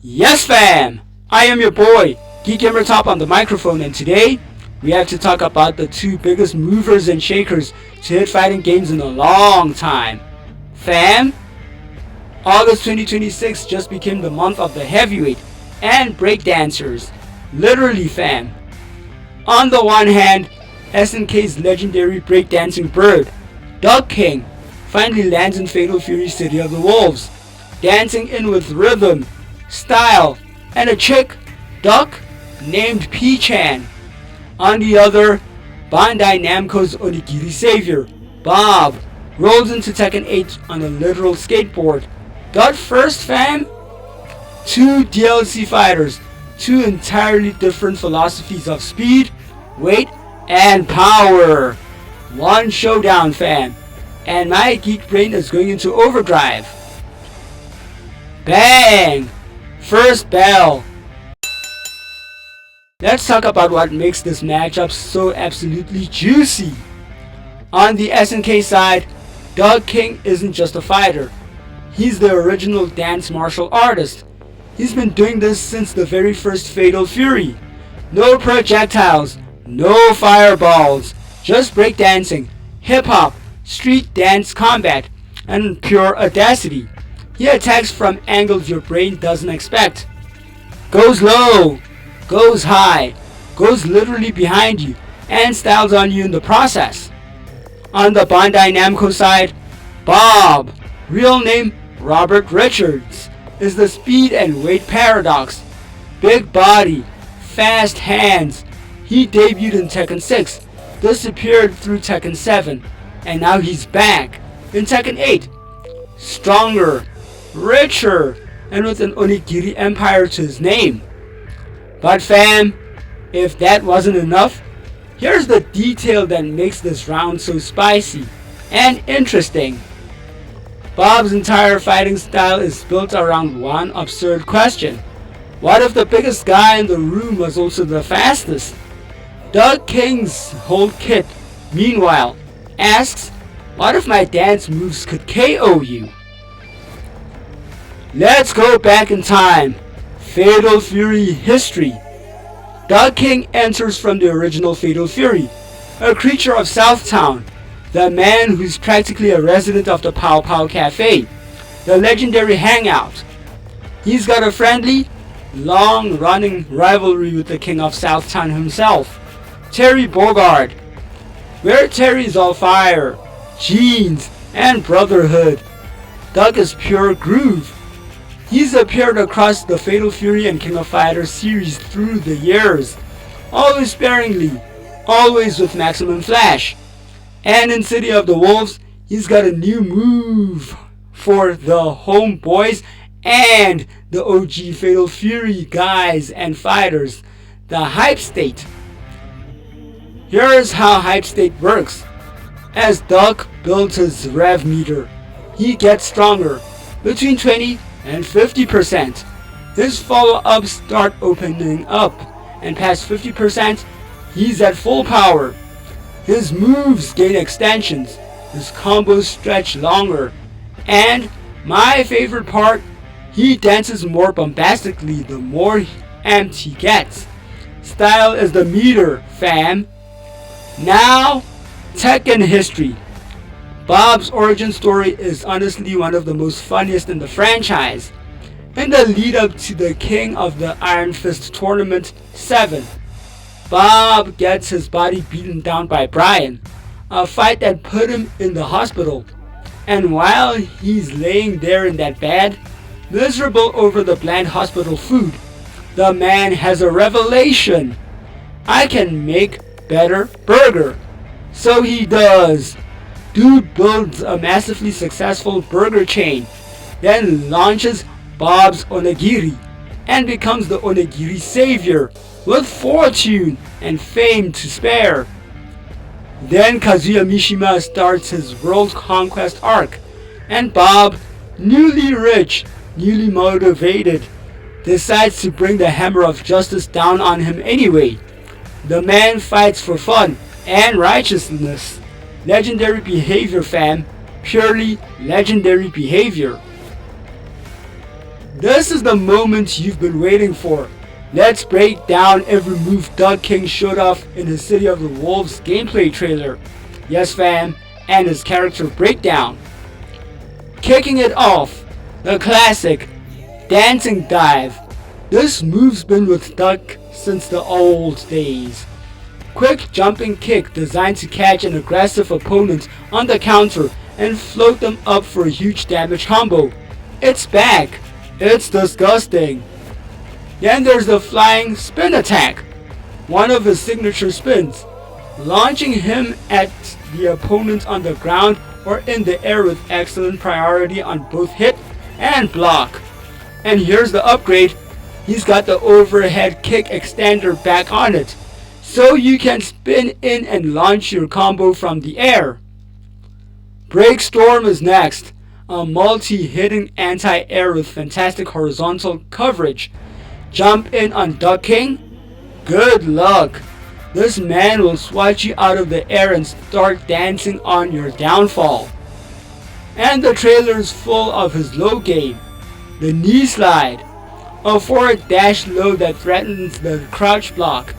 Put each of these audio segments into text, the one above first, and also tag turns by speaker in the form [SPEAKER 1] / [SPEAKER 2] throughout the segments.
[SPEAKER 1] Yes fam! I am your boy, GeekGamerTop on the microphone, and today we have to talk about the two biggest movers and shakers to hit fighting games in a long time. Fam, August 2026 just became the month of the heavyweight and breakdancers. Literally fam. On the one hand, SNK's legendary breakdancing bird, Duck King, finally lands in Fatal Fury's City of the Wolves, dancing in with rhythm, style, and a chick, Duck, named P-chan. On the other, Bandai Namco's Onigiri Savior, Bob, rolls into Tekken 8 on a literal skateboard. But first fam, two DLC fighters, two entirely different philosophies of speed, weight, and power. One showdown fam, and my geek brain is going into overdrive. Bang! First bell. Let's talk about what makes this matchup so absolutely juicy. On the SNK side, Duck King isn't just a fighter. He's the original dance martial artist. He's been doing this since the very first Fatal Fury. No projectiles, no fireballs, just breakdancing, hip-hop, street dance combat, and pure audacity. He attacks from angles your brain doesn't expect. Goes low, goes high, goes literally behind you, and styles on you in the process. On the Bandai Namco side, Bob, real name Robert Richards, is the speed and weight paradox. Big body, fast hands. He debuted in Tekken 6, disappeared through Tekken 7, and now he's back in Tekken 8. Stronger, richer, and with an Onigiri empire to his name. But fam, if that wasn't enough, here's the detail that makes this round so spicy and interesting. Bob's entire fighting style is built around one absurd question. What if the biggest guy in the room was also the fastest? Duck King's whole kit, meanwhile, asks, what if my dance moves could KO you? Let's go back in time. Fatal Fury history. Duck King enters from the original Fatal Fury, a creature of Southtown, the man who's practically a resident of the Pow Pow Café, the legendary hangout. He's got a friendly, long-running rivalry with the king of Southtown himself, Terry Bogard, where Terry's all fire, jeans, and brotherhood. Duck is pure groove. He's appeared across the Fatal Fury and King of Fighters series through the years, always sparingly, always with maximum flash. And in City of the Wolves, he's got a new move for the homeboys and the OG Fatal Fury guys and fighters, the Hype State. Here's how Hype State works. As Duck builds his rev meter, he gets stronger, between 20 and 50%. His follow-ups start opening up, and past 50%, he's at full power. His moves gain extensions, his combos stretch longer, and my favorite part, he dances more bombastically the more amped he gets. Style is the meter, fam. Now, Tekken history. Bob's origin story is honestly one of the most funniest in the franchise. In the lead up to the King of the Iron Fist Tournament 7, Bob gets his body beaten down by Brian, a fight that put him in the hospital. And while he's laying there in that bed, miserable over the bland hospital food, the man has a revelation. I can make better burger. So he does. Dude builds a massively successful burger chain, then launches Bob's Onigiri and becomes the Onigiri Savior with fortune and fame to spare. Then Kazuya Mishima starts his world conquest arc, and Bob, newly rich, newly motivated, decides to bring the hammer of justice down on him anyway. The man fights for fun and righteousness. Legendary behavior fam, purely legendary behavior. This is the moment you've been waiting for. Let's break down every move Duck King showed off in his City of the Wolves gameplay trailer. Yes fam, and his character breakdown. Kicking it off, the classic dancing dive. This move's been with Duck since the old days. Quick jumping kick designed to catch an aggressive opponent on the counter and float them up for a huge damage combo. It's back. It's disgusting. Then there's the flying spin attack, one of his signature spins, launching him at the opponent on the ground or in the air with excellent priority on both hit and block. And here's the upgrade. He's got the overhead kick extender back on it, so you can spin in and launch your combo from the air. Break Storm is next, a multi-hitting anti-air with fantastic horizontal coverage. Jump in on Duck King? Good luck. This man will swat you out of the air and start dancing on your downfall. And the trailer is full of his low game, the knee slide, a forward dash low that threatens the crouch block.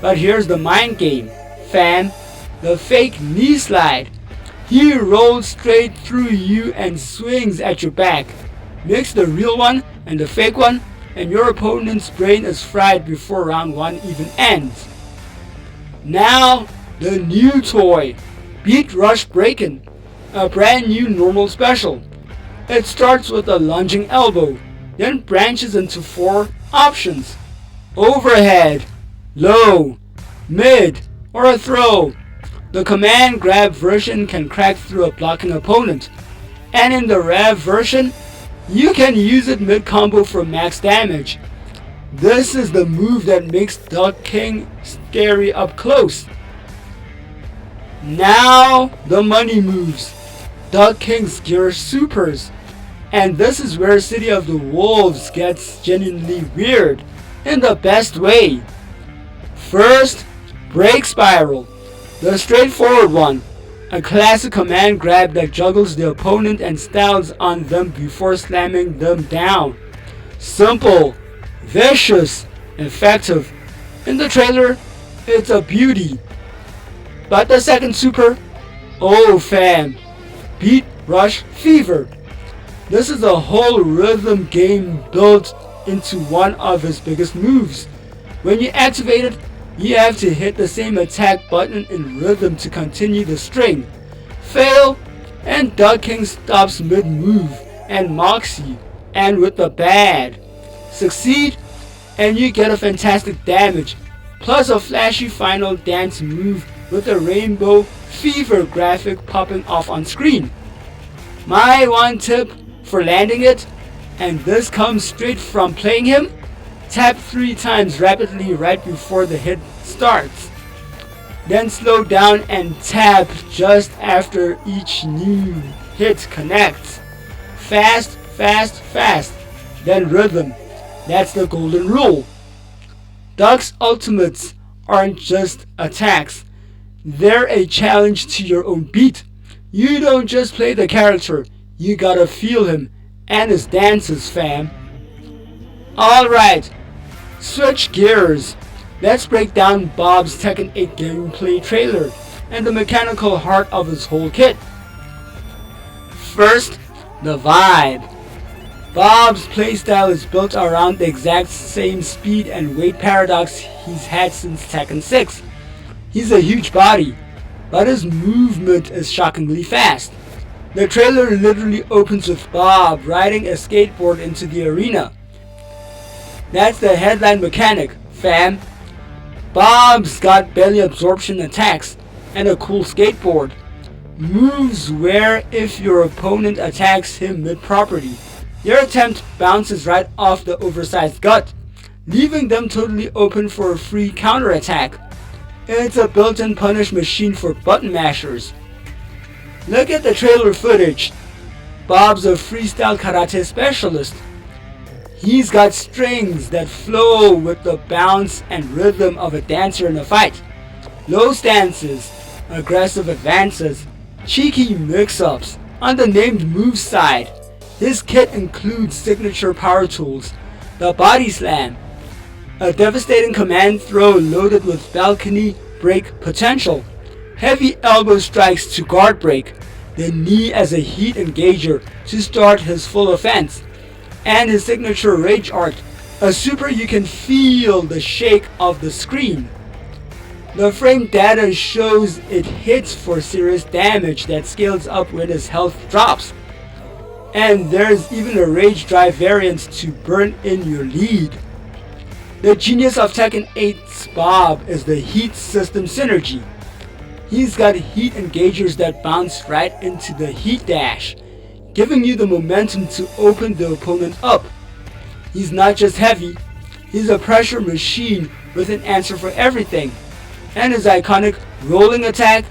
[SPEAKER 1] But here's the mind game, fam, the fake knee slide. He rolls straight through you and swings at your back. Mix the real one and the fake one, and your opponent's brain is fried before round 1 even ends. Now, the new toy, Beat Rush Breakin', a brand new normal special. It starts with a lunging elbow, then branches into 4 options: overhead, low, mid, or a throw. The command grab version can crack through a blocking opponent, and in the rev version, you can use it mid-combo for max damage. This is the move that makes Duck King scary up close. Now, the money moves, Duck King's Gear Supers. And this is where City of the Wolves gets genuinely weird, in the best way. First, Break Spiral, the straightforward one. A classic command grab that juggles the opponent and styles on them before slamming them down. Simple, vicious, effective. In the trailer, it's a beauty. But the second super, oh fam, Beat Rush Fever. This is a whole rhythm game built into one of his biggest moves. When you activate it, you have to hit the same attack button in rhythm to continue the string. Fail, and Duck King stops mid-move and mocks you, and with the bad. Succeed, and you get a fantastic damage, plus a flashy final dance move with a rainbow fever graphic popping off on screen. My one tip for landing it, and this comes straight from playing him: tap 3 times rapidly right before the hit starts. Then slow down and tap just after each new hit connects. Fast, fast, fast. Then rhythm. That's the golden rule. Duck's ultimates aren't just attacks. They're a challenge to your own beat. You don't just play the character, you gotta feel him and his dances, fam. Alright, switch gears. Let's break down Bob's Tekken 8 gameplay trailer and the mechanical heart of his whole kit. First, the vibe. Bob's playstyle is built around the exact same speed and weight paradox he's had since Tekken 6. He's a huge body, but his movement is shockingly fast. The trailer literally opens with Bob riding a skateboard into the arena. That's the headline mechanic, fam. Bob's got belly absorption attacks and a cool skateboard. Moves where if your opponent attacks him mid-property, your attempt bounces right off the oversized gut, leaving them totally open for a free counterattack. It's a built-in punish machine for button mashers. Look at the trailer footage. Bob's a freestyle karate specialist. He's got strings that flow with the bounce and rhythm of a dancer in a fight. Low stances, aggressive advances, cheeky mix-ups. On the named move side, His kit includes signature power tools, the body slam, a devastating command throw loaded with balcony break potential, heavy elbow strikes to guard break, the knee as a heat engager to start his full offense, and his signature rage art, a super you can feel the shake of the screen. The frame data shows it hits for serious damage that scales up when his health drops. And there's even a rage drive variant to burn in your lead. The genius of Tekken 8's Bob is the heat system synergy. He's got heat engagers that bounce right into the heat dash, giving you the momentum to open the opponent up. He's not just heavy, he's a pressure machine with an answer for everything. And his iconic rolling attack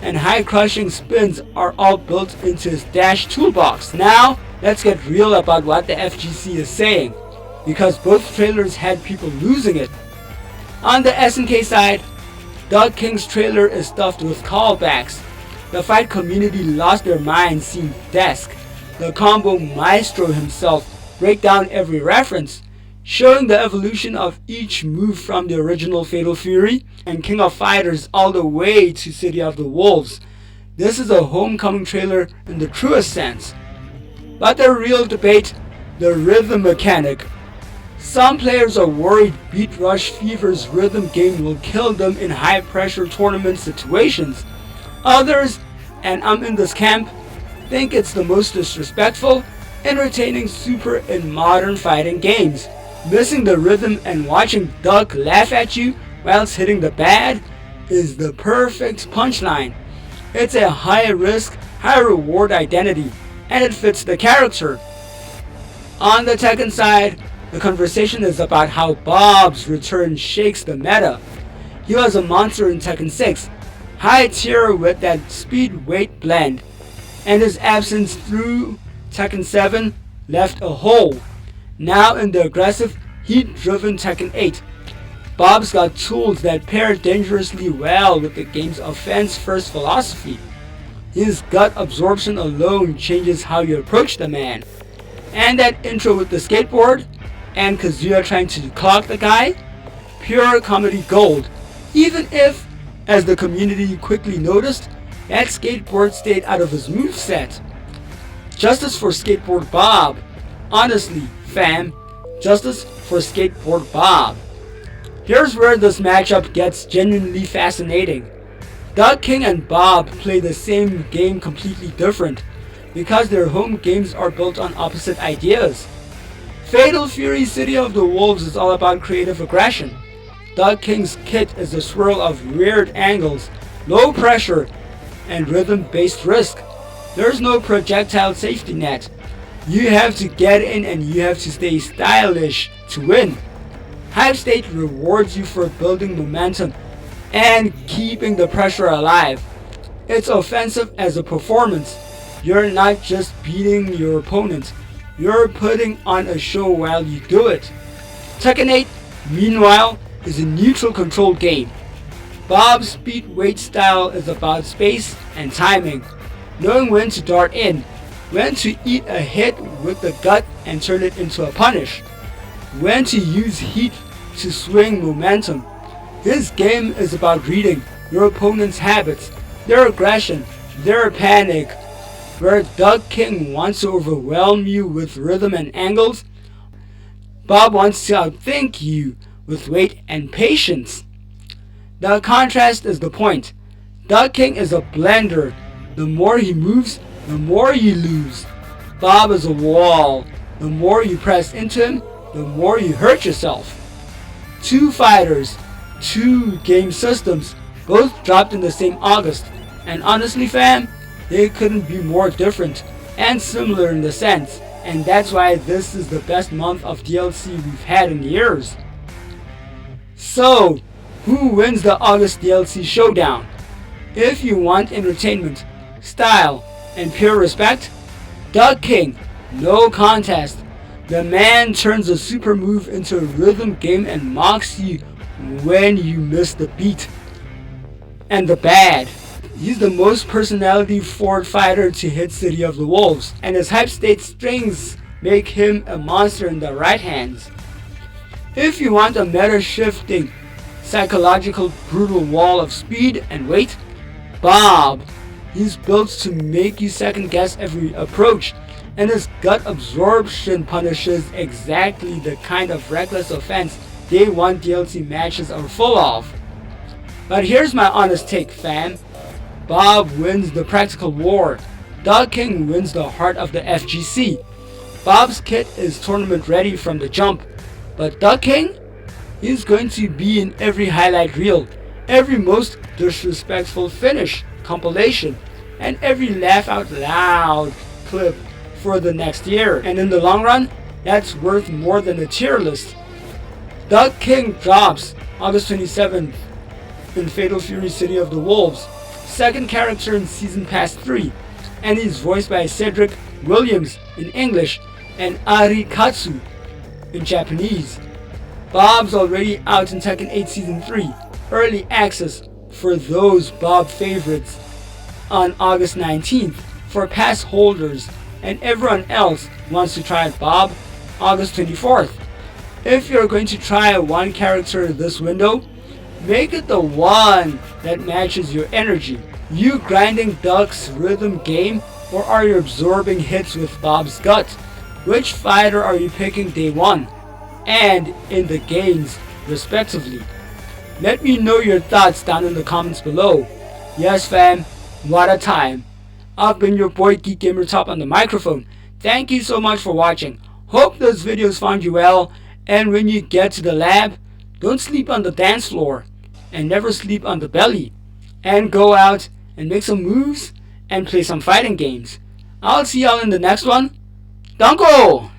[SPEAKER 1] and high crushing spins are all built into his dash toolbox. Now, let's get real about what the FGC is saying, because both trailers had people losing it. On the SNK side, Doug King's trailer is stuffed with callbacks. The fight community lost their minds seeing Desk, the combo maestro himself, break down every reference, showing the evolution of each move from the original Fatal Fury and King of Fighters all the way to City of the Wolves. This is a homecoming trailer in the truest sense. But the real debate, the rhythm mechanic. Some players are worried Beat Rush Fever's rhythm game will kill them in high pressure tournament situations. Others, and I'm in this camp, think it's the most disrespectful, entertaining super in modern fighting games. Missing the rhythm and watching Doug laugh at you whilst hitting the pad is the perfect punchline. It's a high risk, high reward identity, and it fits the character. On the Tekken side, the conversation is about how Bob's return shakes the meta. He was a monster in Tekken 6, high tier with that speed-weight blend, and his absence through Tekken 7 left a hole. Now in the aggressive, heat-driven Tekken 8, Bob's got tools that pair dangerously well with the game's offense-first philosophy. His gut absorption alone changes how you approach the man. And that intro with the skateboard, and Kazuya trying to clock the guy, pure comedy gold. Even if, as the community quickly noticed, that skateboard stayed out of his moveset. Justice for Skateboard Bob. Honestly, fam, justice for Skateboard Bob. Here's where this matchup gets genuinely fascinating. Doug King and Bob play the same game completely different, because their home games are built on opposite ideas. Fatal Fury City of the Wolves is all about creative aggression. Doug King's kit is a swirl of weird angles, low pressure, and rhythm-based risk. There's no projectile safety net. You have to get in and you have to stay stylish to win. Hype State rewards you for building momentum and keeping the pressure alive. It's offensive as a performance. You're not just beating your opponent, you're putting on a show while you do it. Tekken 8, meanwhile, is a neutral control game. Bob's speed-weight style is about space and timing, knowing when to dart in, when to eat a hit with the gut and turn it into a punish, when to use heat to swing momentum. His game is about reading your opponent's habits, their aggression, their panic. Where Doug King wants to overwhelm you with rhythm and angles, Bob wants to outthink you with weight and patience. The contrast is the point. Doug King is a blender. The more he moves, the more you lose. Bob is a wall. The more you press into him, the more you hurt yourself. Two fighters, two game systems, both dropped in the same August. And honestly, fam, they couldn't be more different and similar in the sense. And that's why this is the best month of DLC we've had in years. So, who wins the August DLC showdown? If you want entertainment, style, and pure respect, Doug King, no contest. The man turns a super move into a rhythm game and mocks you when you miss the beat and the bad. He's the most personality forward fighter to hit City of the Wolves, and his hype state strings make him a monster in the right hands. If you want a meta-shifting, psychological brutal wall of speed and weight, Bob. He's built to make you second guess every approach, and his gut absorption punishes exactly the kind of reckless offense Day 1 DLC matches are full of. But here's my honest take, fam. Bob wins the practical war. Duck King wins the heart of the FGC. Bob's kit is tournament ready from the jump, but Duck King is going to be in every highlight reel, every most disrespectful finish compilation, and every laugh out loud clip for the next year. And in the long run, that's worth more than a tier list. Duck King drops August 27th in Fatal Fury City of the Wolves, second character in Season Pass 3, and he's voiced by Cedric Williams in English and Ari Katsu in Japanese. Bob's already out in Tekken 8 Season 3, early access for those Bob favorites on August 19th for pass holders, and everyone else wants to try Bob August 24th. If you're going to try one character this window, make it the one that matches your energy. You grinding Duck's rhythm game, or are you absorbing hits with Bob's gut? Which fighter are you picking day 1 and in the games respectively? Let me know your thoughts down in the comments below. Yes fam, what a time. I've been your boy GeekGamerTop on the microphone. Thank you so much for watching. Hope those videos found you well, and when you get to the lab, don't sleep on the dance floor and never sleep on the belly, and go out and make some moves and play some fighting games. I'll see y'all in the next one. Danko!